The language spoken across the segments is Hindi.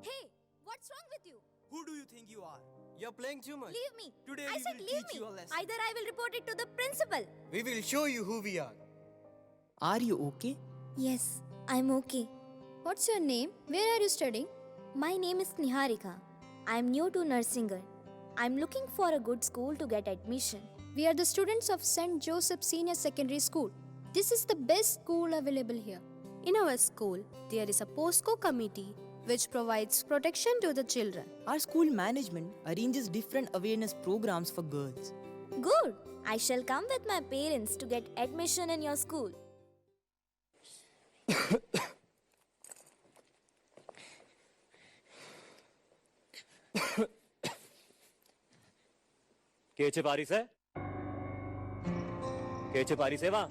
Hey, what's wrong with you? Who do you think you are? You're playing too much. Leave me. Today I we said will leave teach me. you a lesson. Either I will report it to the principal. We will show you who we are. Are you okay? Yes, I'm okay. What's your name? Where are you studying? My name is Niharika. I'm new to Narsingar. I'm looking for a good school to get admission. We are the students of St. Joseph Senior Secondary School. This is the best school available here. In our school, there is a POSCO committee which provides protection to the children. Our school management arranges different awareness programs for girls. Good. I shall come with my parents to get admission in your school. केचे पारिस है? केचे पारिस है वहाँ?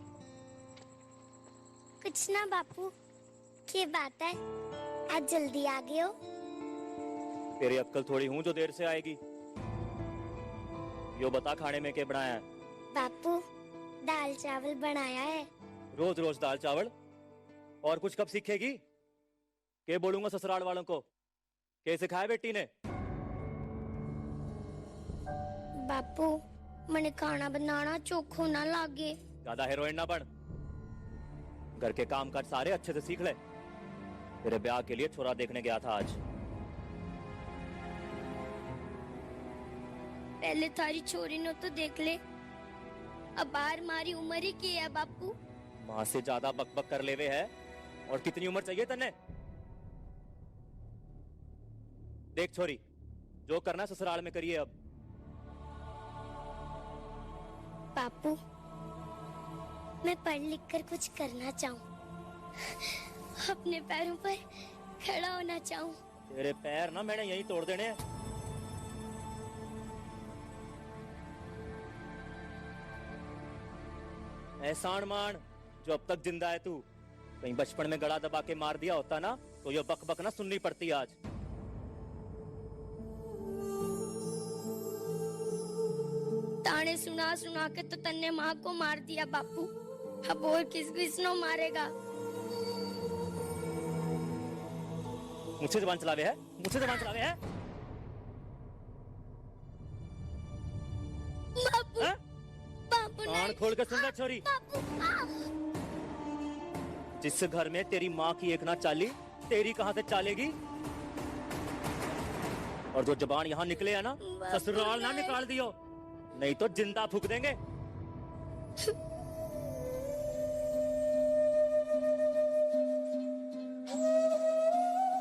कुछ ना बापू, क्या बात है? आज जल्दी आ गए हो? तेरी अक्कल थोड़ी हूँ जो देर से आएगी। यो बता खाने में क्या बनाया है? बापू, दाल चावल बनाया है। रोज रोज दाल चावल? और कुछ कब सीखेगी? क्या बोलूंगा ससुराल वालों को? क्या सिखाया बेटी ने? बापू, मैंने खाना बनाना चोखो ना लागे। ज्यादा हीरोइन ना बन। घर के काम काज सारे अच्छे से सीख ले। तेरे ब्याह के लिए छोरा देखने गया था आज। पहले थारी छोरी ने तो देख ले। अब बाहर मारी उम्र ही की है बापू। माँ से ज्यादा बकबक कर लेवे है। और कितनी उम्र चाहिए तन्ने? देख छोरी, जो करना ससुराल में करिए अब। बापू, मैं पढ़ लिख कर कुछ करना चाहूँ। अपने पैरों पर खड़ा होना चाहूँ। तेरे पैर ना मैंने यहीं तोड़ देने हैं। एहसान मान जो अब तक जिंदा है तू। कहीं बचपन में गला दबा के मार दिया होता ना तो ये बक बक ना सुननी पड़ती आज। ताने सुना सुना के तो तन्ने माँ को मार दिया बापू। अब और किसनो मारेगा? मुझसे जबान चलावे है? मुझसे जबान चलावे है? बापू, हाँ? बापू कान नहीं। खोल के सुन ले छोरी। बापू, जिस घर में तेरी माँ की एक ना चाली, तेरी कहां से चालेगी? और जो जबान यहाँ निकले है ना, ससुराल ना निकाल दियो, नहीं तो जिंदा फूक देंगे।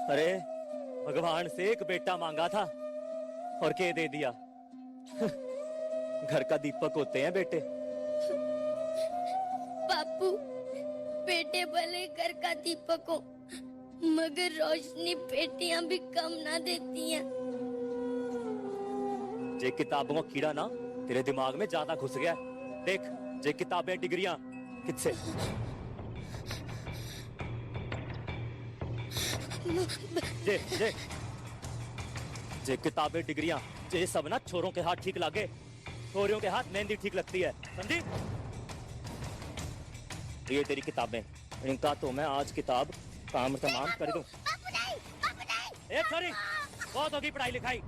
अरे भगवान से एक बेटा मांगा था और के दे दिया। घर का दीपक होते हैं बेटे। बापू, बेटे भले घर का दीपक हो, मगर रोशनी बेटियां भी कम ना देती हैं। जे किताबों का कीड़ा ना तेरे दिमाग में ज्यादा घुस गया। देख, जे किताबें डिग्रियां किससे? जे जे जे किताबें डिग्रियां जे सब ना छोरों के हाथ ठीक लागे। छोरियों के हाथ मेहंदी ठीक लगती है, समझी? ये तेरी किताबें, इनका तो मैं आज किताब काम तमाम कर दूं। बापू नहीं, बापू नहीं। एक सॉरी, बहुत होगी पढ़ाई लिखाई।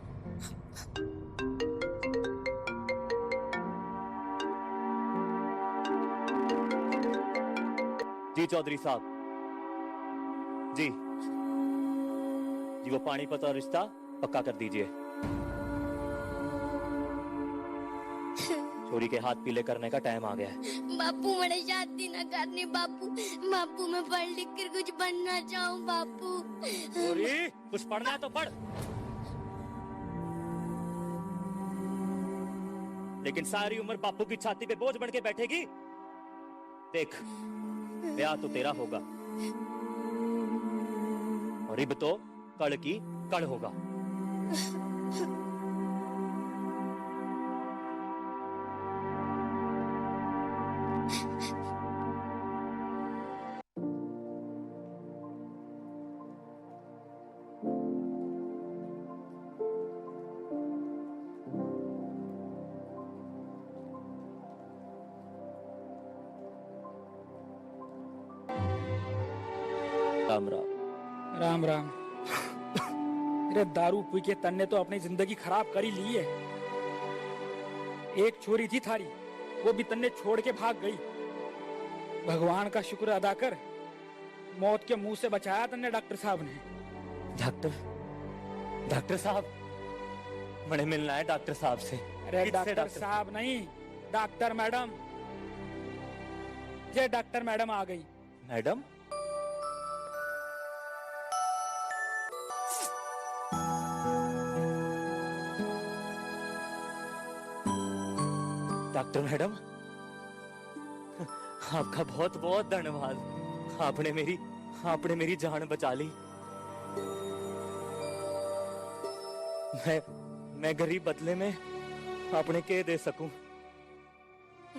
जी चौधरी साहब, जी जी वो पानीपत और रिश्ता पक्का कर दीजिए। छोरी के हाथ पीले करने का टाइम आ गया है। बापू, मैंने शादी ना करनी बापू। बापू, मैं पढ़ लिख कर कुछ बनना चाहूँ बापू। छोरी, कुछ पढ़ना है तो पढ़, लेकिन सारी उम्र बापू की छाती पे बोझ बन के बैठेगी? देख, ब्याह तो तेरा होगा और इब तो कड़ की कड़ होगा। राम राम। राम राम। अरे दारू पी के तन्ने तो अपनी जिंदगी खराब कर ही ली है। एक छोरी थी थारी, वो भी तन्ने छोड़ के भाग गई। भगवान का शुक्र अदा कर, मौत के मुंह से बचाया तन्ने डॉक्टर साहब ने। डॉक्टर साहब, मैंने मिलना है डॉक्टर साहब से। अरे डॉक्टर साहब नहीं, डॉक्टर मैडम। ये डॉक्टर मैडम आ गई। मैडम? डॉक्टर मैडम, आपका बहुत बहुत धन्यवाद। आपने मेरी जान बचा ली। मैं गरीब बदले में आपने के दे सकूं?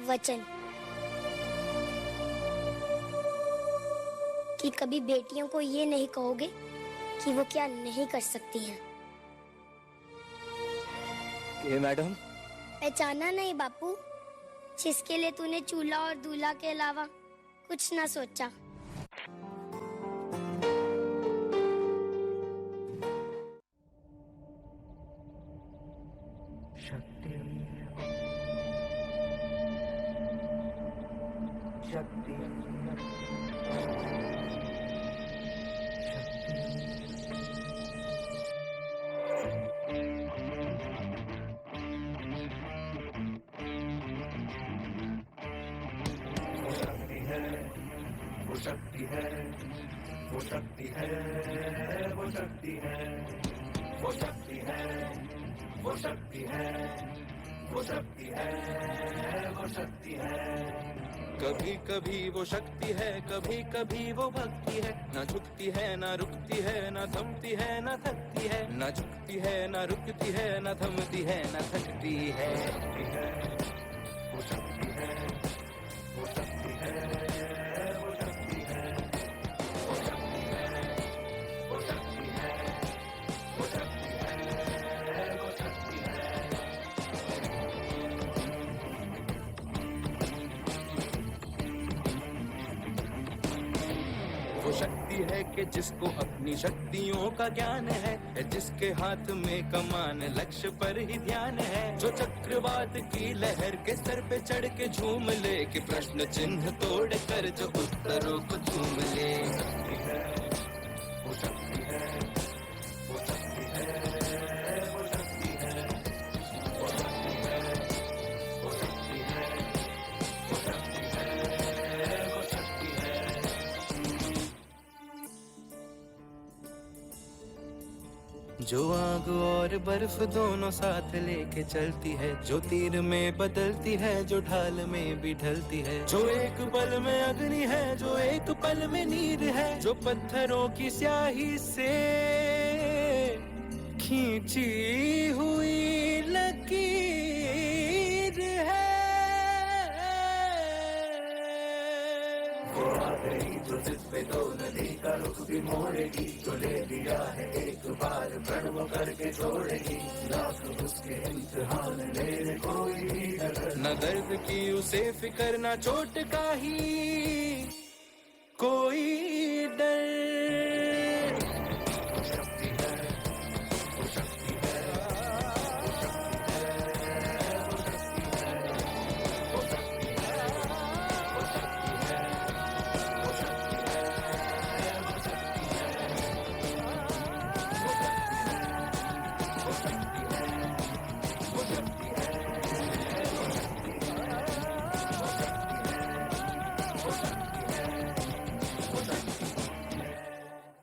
वचन कि कभी बेटियों को ये नहीं कहोगे कि वो क्या नहीं कर सकती हैं। के मैडम? पहचाना नहीं बापू, जिसके लिए तूने चूल्हा और दूल्हा के अलावा कुछ ना सोचा। कभी कभी वो शक्ति है, कभी कभी वो भक्ति है। ना झुकती है, ना रुकती है, ना थमती है, ना थकती है। ना झुकती है, ना रुकती है, ना थमती है, ना थकती है। वो शक्ति है, वो शक्ति है, वो शक्ति है, वो शक्ति है, वो शक्ति है, वो शक्ति है, वो शक्ति है। वो शक्ति है कि जिसको अपनी शक्तियों का ज्ञान है, जिसके हाथ में कमान लक्ष्य पर ही ध्यान है। जो चक्रवात की लहर के सर पे चढ़ के झूम ले, कि प्रश्न चिन्ह तोड़ कर जो उत्तरों को चूम ले। वो शक्ति है, वो शक्ति है, वो शक्ति है, वो शक्ति है, वो शक्ति है, वो शक्ति है, वो शक्ति है। जो आग और बर्फ दोनों साथ लेके चलती है, जो तीर में बदलती है, जो ढाल में भी ढलती है। जो एक पल में अग्नि है, जो एक पल में नीर है। जो पत्थरों की स्याही से खींची हुई लकीर है। वो आ गई जो जिस पे तो नदी का रुख भी मोड़ेगी। जो ले लिया है एक बार प्रण वो करके छोड़ेगी। लाख उसके इम्तिहान मेरे कोई न दर्द की उसे फिकर, न चोट का ही